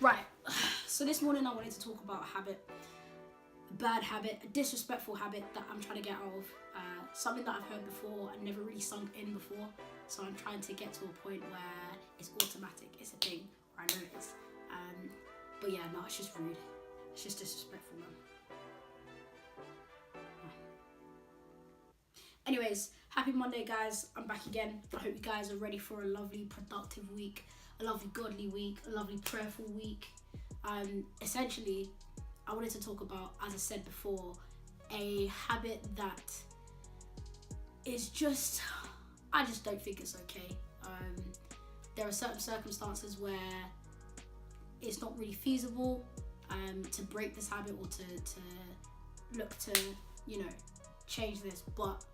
Right, so this morning I wanted to talk about a habit, a bad habit, a disrespectful habit that I'm trying to get out of. Something that I've heard before and never really sunk in before. So I'm trying to get to a point where it's automatic, it's a thing, or I know it is. But yeah, no, it's just rude. It's just disrespectful, man. Anyways, happy Monday, guys. I'm back again. I hope you guys are ready for a lovely, productive week, a lovely, godly week, a lovely, prayerful week. Essentially, I wanted to talk about, as I said before, a habit that is just, I just don't think it's okay. There are certain circumstances where it's not really feasible to break this habit or to look to, change this, but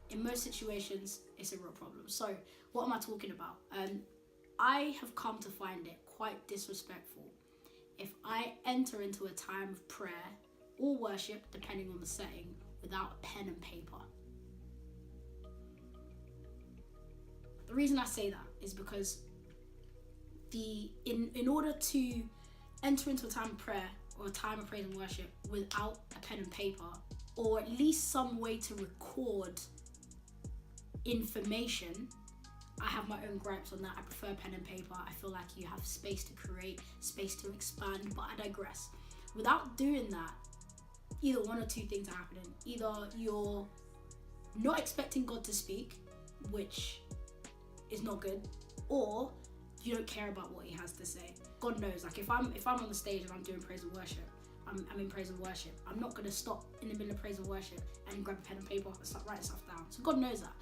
in most situations, it's a real problem. So what am I talking about? I have come to find it quite disrespectful if I enter into a time of prayer or worship, depending on the setting, without a pen and paper. The reason I say that is because in order to enter into a time of prayer or a time of praise and worship without a pen and paper, or at least some way to record information, I have my own gripes on that. I prefer pen and paper. I feel like you have space to create, space to expand, but I digress. Without doing that, either one or two things are happening. Either you're not expecting God to speak, which is not good, or you don't care about what he has to say. God knows, like if I'm on the stage and I'm doing praise and worship, I'm in praise and worship, I'm not gonna stop in the middle of praise and worship and grab a pen and paper and start writing stuff down. So God knows that.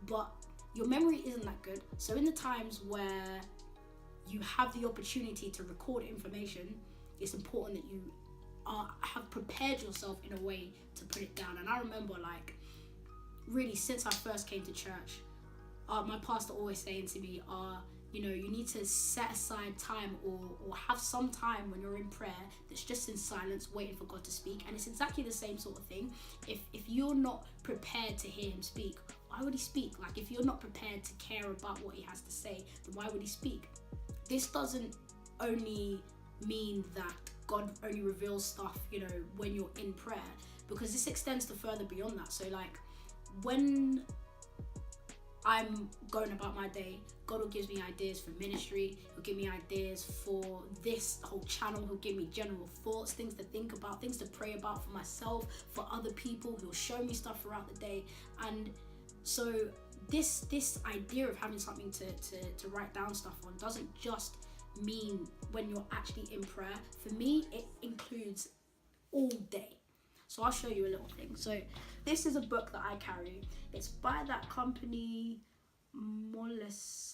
But your memory isn't that good. So in the times where you have the opportunity to record information, it's important that you have prepared yourself in a way to put it down. And I remember, like, really since I first came to church, my pastor always saying to me, you need to set aside time or have some time when you're in prayer that's just in silence, waiting for God to speak. And it's exactly the same sort of thing. If you're not prepared to hear him speak, why would he speak? Like, if you're not prepared to care about what he has to say, then why would he speak? This doesn't only mean that God only reveals stuff, when you're in prayer, because this extends to further beyond that. So, like, when I'm going about my day, God will give me ideas for ministry, he'll give me ideas for this whole channel, he'll give me general thoughts, things to think about, things to pray about for myself, for other people, he'll show me stuff throughout the day. And so this idea of having something to write down stuff on doesn't just mean when you're actually in prayer. For me, it includes all day. So I'll show you a little thing. So this is a book that I carry. It's by that company, Moleskine.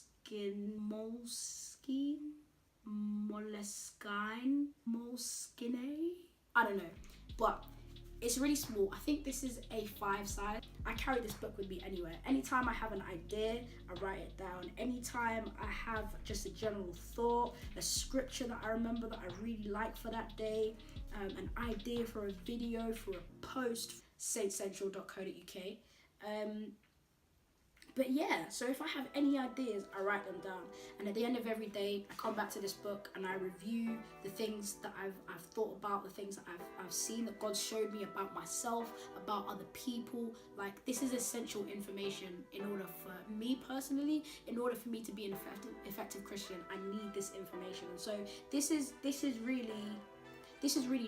I don't know, but it's really small. I think this is a 5 size. I carry this book with me anywhere. Anytime I have an idea, I write it down. Anytime I have just a general thought, a scripture that I remember that I really like for that day, an idea for a video, for a post, saintcentral.co.uk. But yeah, so if I have any ideas, I write them down. And at the end of every day, I come back to this book and I review the things that I've thought about, the things that I've seen that God showed me about myself, about other people. Like, this is essential information in order for me personally, in order for me to be an effective Christian, I need this information. And so this is really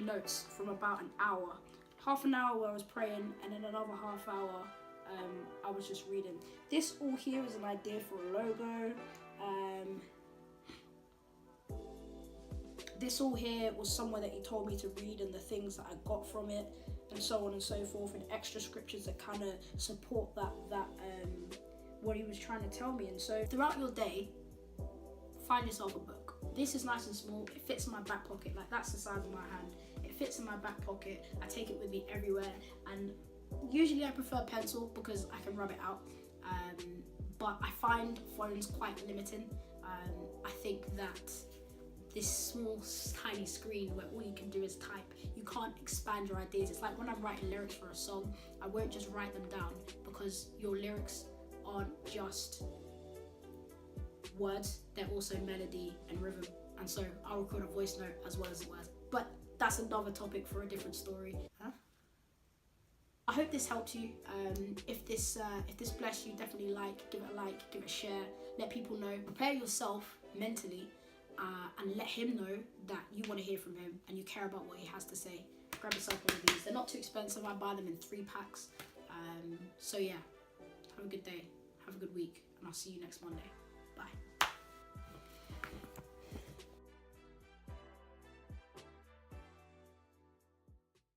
notes from about an hour. Half an hour where I was praying, and then another half hour I was just reading. This all here is an idea for a logo. This all here was somewhere that he told me to read and the things that I got from it, and so on and so forth, and extra scriptures that kind of support that what he was trying to tell me. And so throughout your day, find yourself a book. This is nice and small. It fits in my back pocket. Like, that's the size of my hand. It fits in my back pocket. I take it with me everywhere, and usually I prefer pencil because I can rub it out, but I find phones quite limiting. I think that this small tiny screen where all you can do is type, you can't expand your ideas. It's like when I'm writing lyrics for a song, I won't just write them down, because your lyrics aren't just words, they're also melody and rhythm. and so I'll record a voice note as well as the words. But that's another topic for a different story. I hope this helped you. If this blessed you, definitely give it a share. Let people know. Prepare yourself mentally, and let him know that you want to hear from him and you care about what he has to say. Grab yourself one of these. They're not too expensive. I buy them in 3 packs. So yeah, have a good day. Have a good week, and I'll see you next Monday. Bye.